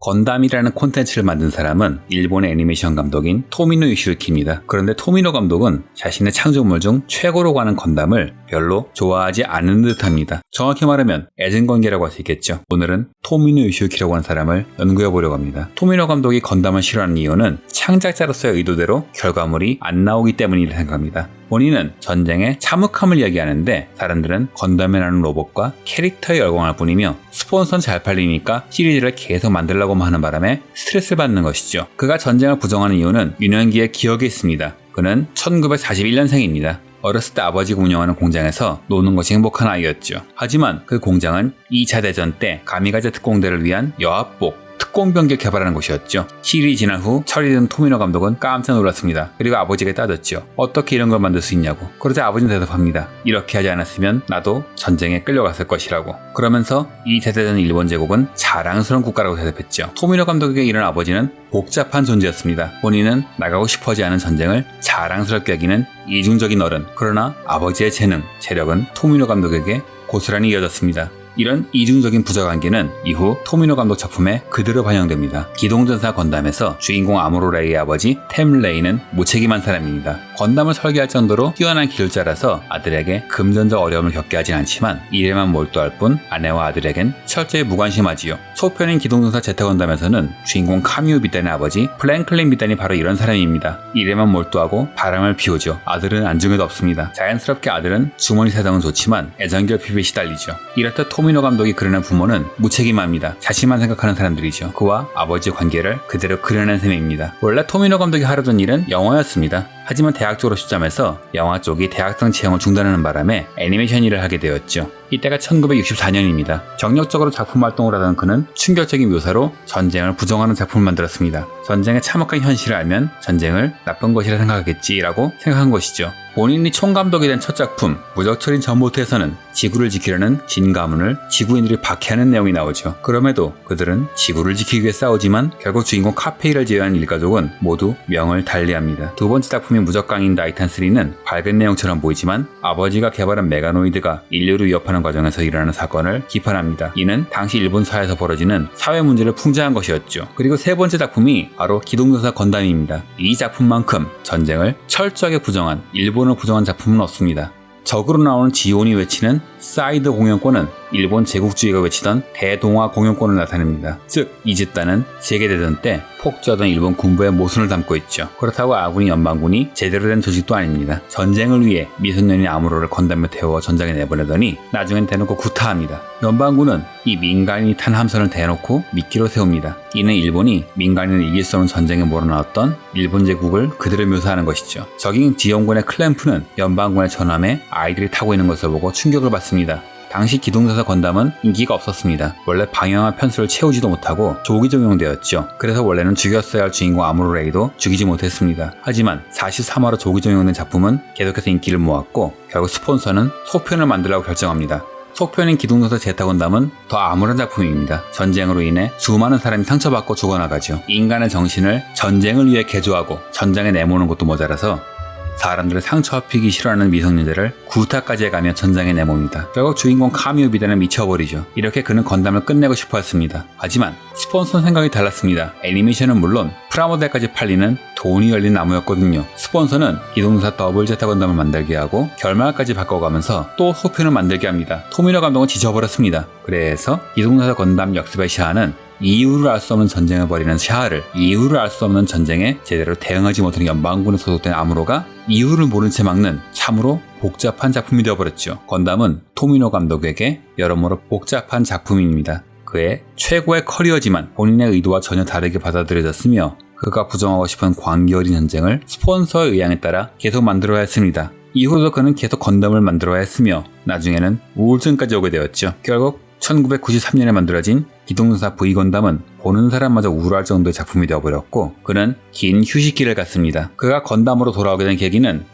건담이라는 콘텐츠를 만든 사람은 일본의 애니메이션 감독인 토미노 요시유키입니다. 그런데 토미노 감독은 자신의 창조물 중 최고로 가는 건담을 별로 좋아하지 않는 듯합니다. 정확히 말하면 애증관계라고 할 수 있겠죠. 오늘은 토미노 요시유키라고 하는 사람을 연구해보려고 합니다. 토미노 감독이 건담을 싫어하는 이유는 창작자로서의 의도대로 결과물이 안 나오기 때문이라 생각합니다. 본인은 전쟁의 참혹함을 이야기하는데 사람들은 건담이라는 로봇과 캐릭터에 열광할 뿐이며 스폰서는 잘 팔리니까 시리즈를 계속 만들려고만 하는 바람에 스트레스를 받는 것이죠. 그가 전쟁을 부정하는 이유는 유년기의 기억에 있습니다. 그는 1941년생입니다. 어렸을 때 아버지가 운영하는 공장에서 노는 것이 행복한 아이였죠. 하지만 그 공장은 2차 대전 때 가미가제 특공대를 위한 여합복 특공병기를 개발하는 곳이었죠. 시일이 지난 후 철이 든 토미노 감독은 깜짝 놀랐습니다. 그리고 아버지에게 따졌죠. 어떻게 이런 걸 만들 수 있냐고. 그러자 아버지는 대답합니다. 이렇게 하지 않았으면 나도 전쟁에 끌려갔을 것이라고. 그러면서 2차 대전 일본 제국은 자랑스러운 국가라고 대답했죠. 토미노 감독에게 이런 아버지는 복잡한 존재였습니다. 본인은 나가고 싶어하지 않은 전쟁을 자랑스럽게 여기는 이중적인 어른. 그러나 아버지의 재능, 재력은 토미노 감독에게 고스란히 이어졌습니다. 이런 이중적인 부자관계는 이후 토미노 감독 작품에 그대로 반영됩니다. 기동전사 건담에서 주인공 아무로 레이의 아버지 템 레이는 무책임한 사람입니다. 건담을 설계할 정도로 뛰어난 기술자라서 아들에게 금전적 어려움을 겪게 하진 않지만 일에만 몰두할 뿐 아내와 아들에겐 철저히 무관심하지요. 소편인 기동전사 제타 건담에서는 주인공 카미우 비단의 아버지 플랭클린 비단이 바로 이런 사람입니다. 일에만 몰두하고 바람을 피우죠. 아들은 안중에도 없습니다. 자연스럽게 아들은 주머니 사정은 좋지만 애정결핍에 시달리죠. 이렇듯 토미노 감독이 그려낸 부모는 무책임합니다. 자신만 생각하는 사람들이죠. 그와 아버지의 관계를 그대로 그려낸 셈입니다. 원래 토미노 감독이 하려던 일은 영화였습니다. 하지만 대학 쪽으로 시점해서 영화 쪽이 대학생 채용을 중단하는 바람에 애니메이션 일을 하게 되었죠. 이때가 1964년입니다. 정력적으로 작품 활동을 하던 그는 충격적인 묘사로 전쟁을 부정하는 작품을 만들었습니다. 전쟁의 참혹한 현실을 알면 전쟁을 나쁜 것이라 생각하겠지라고 생각한 것이죠. 본인이 총감독이 된 첫 작품 무적철인 전보트에서는 지구를 지키려는 진 가문을 지구인들이 박해하는 내용이 나오죠. 그럼에도 그들은 지구를 지키기 위해 싸우지만 결국 주인공 카페이를 제외한 일가족은 모두 명을 달리합니다. 두 번째 작품인 무적강인 나이탄3는 밝은 내용처럼 보이지만 아버지가 개발한 메가노이드가 인류를 위협하는 과정에서 일어나는 사건을 기판합니다. 이는 당시 일본 사회에서 벌어지는 사회 문제를 풍자한 것이었죠. 그리고 세 번째 작품이 바로 기동전사 건담입니다. 이 작품만큼 전쟁을 철저하게 부정한 일본을 부정한 작품은 없습니다. 적으로 나오는 지온이 외치는 사이드 공영권은 일본 제국주의가 외치던 대동아 공영권을 나타냅니다. 즉, 이 집단은 세계대전 때 폭주하던 일본 군부의 모순을 담고 있죠. 그렇다고 아군이 연방군이 제대로 된 조직도 아닙니다. 전쟁을 위해 미소년인 아무로를 건담에 태워 전장에 내보내더니 나중엔 대놓고 구타합니다. 연방군은 이 민간인이 탄 함선을 대놓고 미끼로 세웁니다. 이는 일본이 민간인을 이길 수 없는 전쟁에 몰아넣었던 일본 제국을 그대로 묘사하는 것이죠. 적인 지원군의 클램프는 연방군의 전함에 아이들이 타고 있는 것을 보고 충격을 받습니다. 당시 기동전사 건담은 인기가 없었습니다. 원래 방향과 편수를 채우지도 못하고 조기 적용되었죠. 그래서 원래는 죽였어야 할 주인공 아무로 레이도 죽이지 못했습니다. 하지만 43화로 조기 적용된 작품은 계속해서 인기를 모았고 결국 스폰서는 소편을 만들라고 결정합니다. 속편인 기동전사 제타 건담은 더 암울한 작품입니다. 전쟁으로 인해 수많은 사람이 상처받고 죽어나가죠. 인간의 정신을 전쟁을 위해 개조하고 전장에 내모는 것도 모자라서 사람들을 상처 입히기 싫어하는 미성년자를 구타까지 해가며 전장에 내모입니다. 결국 주인공 카미우 비단은 미쳐버리죠. 이렇게 그는 건담을 끝내고 싶어 했습니다. 하지만 스폰서는 생각이 달랐습니다. 애니메이션은 물론 프라모델까지 팔리는 돈이 열린 나무였거든요. 스폰서는 기동전사 더블 제타 건담을 만들게 하고 결말까지 바꿔가면서 또 소편을 만들게 합니다. 토미노 감독은 지쳐버렸습니다. 그래서 기동전사 건담 역습의 샤아는 이유를 알 수 없는 전쟁을 벌이는 샤아를 이유를 알 수 없는 전쟁에 제대로 대응하지 못하는 연방군에 소속된 아무로가 이유를 모른 채 막는 참으로 복잡한 작품이 되어버렸죠. 건담은 토미노 감독에게 여러모로 복잡한 작품입니다. 그의 최고의 커리어지만 본인의 의도와 전혀 다르게 받아들여졌으며 그가 부정하고 싶은 광기 어린 전쟁을 스폰서의 의향에 따라 계속 만들어야 했습니다. 이후로도 그는 계속 건담을 만들어야 했으며 나중에는 우울증까지 오게 되었죠. 결국 1993년에 만들어진 기동전사 V 건담은 보는 사람마저 우울할 정도의 작품이 되어버렸고 그는 긴 휴식기를 갖습니다. 그가 건담으로 돌아오게 된 계기는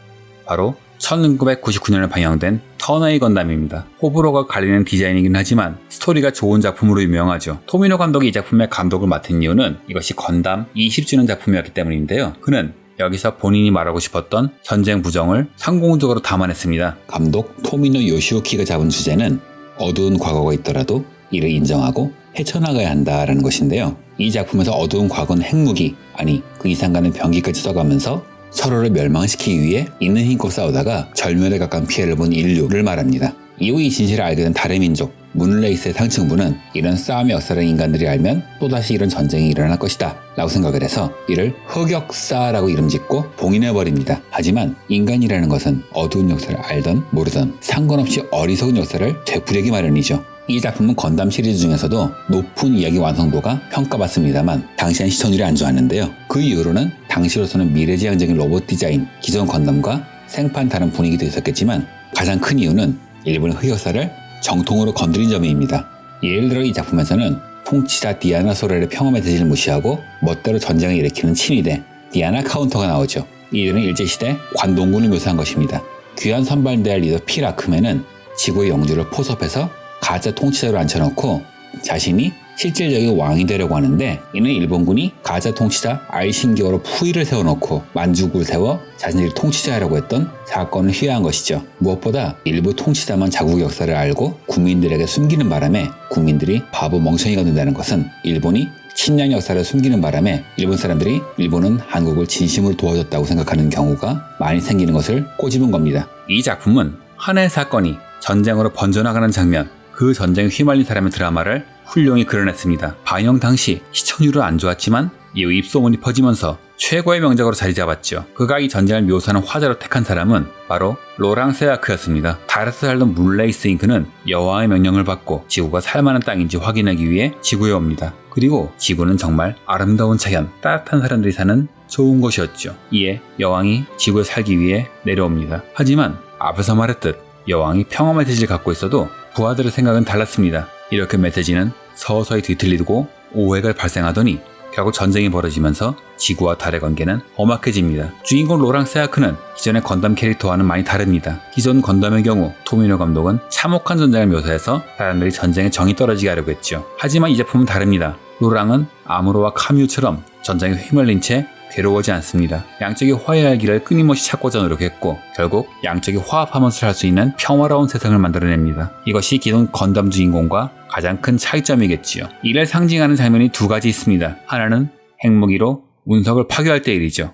바로 1999년에 방영된 턴웨이 건담입니다. 호불호가 갈리는 디자인이긴 하지만 스토리가 좋은 작품으로 유명하죠. 토미노 감독이 이 작품의 감독을 맡은 이유는 이것이 건담 20주년 작품이었기 때문인데요. 그는 여기서 본인이 말하고 싶었던 전쟁 부정을 성공적으로 담아냈습니다. 감독 토미노 요시오키가 잡은 주제는 어두운 과거가 있더라도 이를 인정하고 헤쳐나가야 한다라는 것인데요. 이 작품에서 어두운 과거는 핵무기, 아니 그 이상 가는 병기까지 써가면서 서로를 멸망시키기 위해 있는 힘껏 싸우다가 절멸에 가까운 피해를 본 인류를 말합니다. 이후 이 진실을 알게 된 달의 민족 문레이스의 상층부는 이런 싸움의 역사를 인간들이 알면 또다시 이런 전쟁이 일어날 것이다 라고 생각을 해서 이를 흑역사라고 이름짓고 봉인해버립니다. 하지만 인간이라는 것은 어두운 역사를 알던 모르던 상관없이 어리석은 역사를 되풀이하기 마련이죠. 이 작품은 건담 시리즈 중에서도 높은 이야기 완성도가 평가받습니다만 당시엔 시청률이 안 좋았는데요. 그 이후로는 당시로서는 미래지향적인 로봇 디자인, 기존 건담과 생판 다른 분위기도 있었겠지만 가장 큰 이유는 일본의 흑역사를 정통으로 건드린 점입니다. 예를 들어 이 작품에서는 통치자 디아나 소렐의 평화 메시지를 무시하고 멋대로 전쟁을 일으키는 친위대 디아나 카운터가 나오죠. 이들은 일제시대 관동군을 묘사한 것입니다. 귀환 선발대할 리더 피라크맨은 지구의 영주를 포섭해서 가짜 통치자로 앉혀놓고 자신이 실질적인 왕이 되려고 하는데 이는 일본군이 가짜 통치자 알신기어로 푸이를 세워놓고 만주국을 세워 자신들이 통치자라고 했던 사건을 희화한 것이죠. 무엇보다 일부 통치자만 자국 역사를 알고 국민들에게 숨기는 바람에 국민들이 바보 멍청이가 된다는 것은 일본이 침략 역사를 숨기는 바람에 일본 사람들이 일본은 한국을 진심으로 도와줬다고 생각하는 경우가 많이 생기는 것을 꼬집은 겁니다. 이 작품은 하나의 사건이 전쟁으로 번져나가는 장면, 그 전쟁에 휘말린 사람의 드라마를 훌륭히 그려냈습니다. 방영 당시 시청률은 안 좋았지만 이후 입소문이 퍼지면서 최고의 명작으로 자리 잡았죠. 그가 이 전쟁을 묘사하는 화자로 택한 사람은 바로 로랑 세아크였습니다. 달에서 살던 문레이스 잉크는 여왕의 명령을 받고 지구가 살만한 땅인지 확인하기 위해 지구에 옵니다. 그리고 지구는 정말 아름다운 자연, 따뜻한 사람들이 사는 좋은 곳이었죠. 이에 여왕이 지구에 살기 위해 내려옵니다. 하지만 앞에서 말했듯 여왕이 평화 메시지를 갖고 있어도 부하들의 생각은 달랐습니다. 이렇게 메시지는 서서히 뒤틀리고 오해가 발생하더니 결국 전쟁이 벌어지면서 지구와 달의 관계는 험악해집니다. 주인공 로랑 세아크는 기존의 건담 캐릭터와는 많이 다릅니다. 기존 건담의 경우 토미노 감독은 참혹한 전쟁을 묘사해서 사람들이 전쟁에 정이 떨어지게 하려고 했죠. 하지만 이 작품은 다릅니다. 로랑은 아무로와 카뮤처럼 전쟁에 휘말린 채 괴로워하지 않습니다. 양쪽이 화해할 길을 끊임없이 찾고자 노력했고 결국 양쪽이 화합하면서 살 수 있는 평화로운 세상을 만들어냅니다. 이것이 기존 건담 주인공과 가장 큰 차이점이겠지요. 이를 상징하는 장면이 두 가지 있습니다. 하나는 핵무기로 운석을 파괴할 때 일이죠.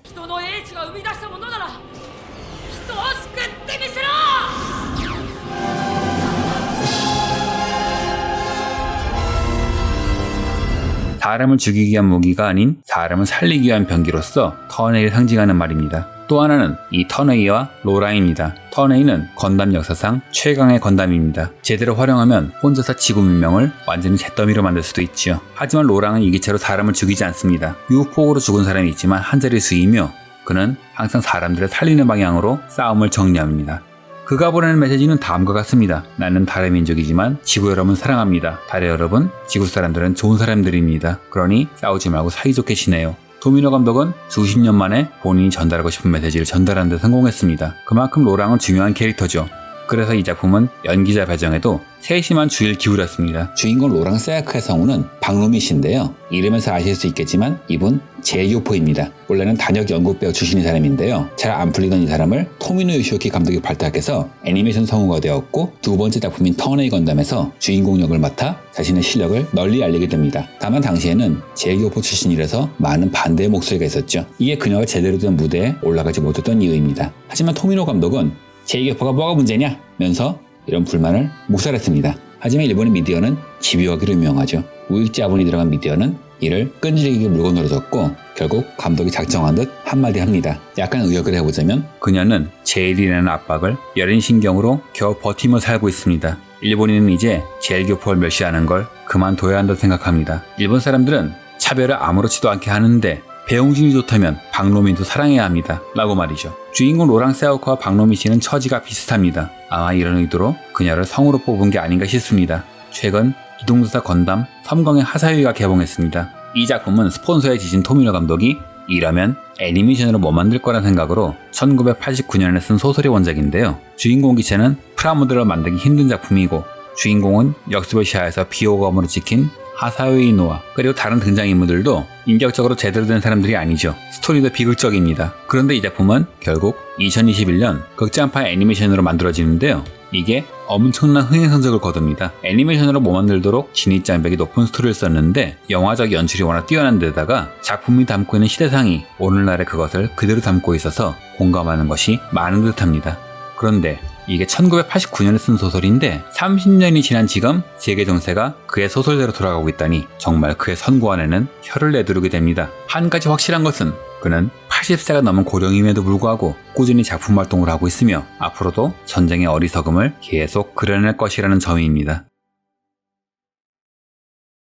사람을 죽이기 위한 무기가 아닌 사람을 살리기 위한 병기로서 턴웨이를 상징하는 말입니다. 또 하나는 이 턴웨이와 로랑입니다. 턴웨이는 건담 역사상 최강의 건담입니다. 제대로 활용하면 혼자서 지구 문명을 완전히 잿더미로 만들 수도 있지요. 하지만 로랑은 이기체로 사람을 죽이지 않습니다. 유폭으로 죽은 사람이 있지만 한 자리 수이며 그는 항상 사람들을 살리는 방향으로 싸움을 정리합니다. 그가 보내는 메시지는 다음과 같습니다. 나는 달의 민족이지만 지구 여러분 사랑합니다. 달의 여러분, 지구 사람들은 좋은 사람들입니다. 그러니 싸우지 말고 사이좋게 지내요. 토미노 감독은 수십 년 만에 본인이 전달하고 싶은 메시지를 전달하는 데 성공했습니다. 그만큼 로랑은 중요한 캐릭터죠. 그래서 이 작품은 연기자 배정에도 세심한 주의를 기울였습니다. 주인공 로랑 세아크의 성우는 박노미 씨인데요. 이름에서 아실 수 있겠지만 이분 제이오포입니다. 원래는 단역 연극 배우 출신인 사람인데요. 잘 안 풀리던 이 사람을 토미노 요시오키 감독이 발탁해서 애니메이션 성우가 되었고 두 번째 작품인 턴웨이 건담에서 주인공 역을 맡아 자신의 실력을 널리 알리게 됩니다. 다만 당시에는 제이오포 출신이라서 많은 반대의 목소리가 있었죠. 이게 그녀가 제대로 된 무대에 올라가지 못했던 이유입니다. 하지만 토미노 감독은 제이오포가 뭐가 문제냐? 면서 이런 불만을 묵살했습니다. 하지만 일본의 미디어는 집요하기로 유명하죠. 우익자본이 들어간 미디어는 이를 끈질기게 물고 늘어졌고 결국 감독이 작정한 듯 한마디 합니다. 약간 의역을 해보자면 그녀는 제일이라는 압박을 여린 신경으로 겨우 버티며 살고 있습니다. 일본인은 이제 제일교포를 멸시하는 걸 그만둬야 한다고 생각합니다. 일본 사람들은 차별을 아무렇지도 않게 하는데 배용진이 좋다면 박노미도 사랑해야 합니다. 라고 말이죠. 주인공 로랑 세아크와 박노미 씨는 처지가 비슷합니다. 아마 이런 의도로 그녀를 성우로 뽑은 게 아닌가 싶습니다. 최근 기동도사 건담 섬광의 하사유가 개봉했습니다. 이 작품은 스폰서에 지진 토미노 감독이 이라면 애니메이션으로 못 만들 거란 생각으로 1989년에 쓴 소설의 원작인데요. 주인공 기체는 프라모델로 만들기 힘든 작품이고 주인공은 역스버시아에서 비호감으로 찍힌 하사요이 노아 그리고 다른 등장인물들도 인격적으로 제대로 된 사람들이 아니죠. 스토리도 비극적입니다. 그런데 이 작품은 결국 2021년 극장판 애니메이션으로 만들어지는데요. 이게 엄청난 흥행 성적을 거둡니다. 애니메이션으로 못 만들도록 진입장벽이 높은 스토리를 썼는데 영화적 연출이 워낙 뛰어난 데다가 작품이 담고 있는 시대상이 오늘날의 그것을 그대로 담고 있어서 공감하는 것이 많은 듯합니다. 그런데 이게 1989년에 쓴 소설인데 30년이 지난 지금 세계 정세가 그의 소설대로 돌아가고 있다니 정말 그의 선고안에는 혀를 내두르게 됩니다. 한 가지 확실한 것은 그는 80세가 넘은 고령임에도 불구하고 꾸준히 작품 활동을 하고 있으며 앞으로도 전쟁의 어리석음을 계속 그려낼 것이라는 점입니다.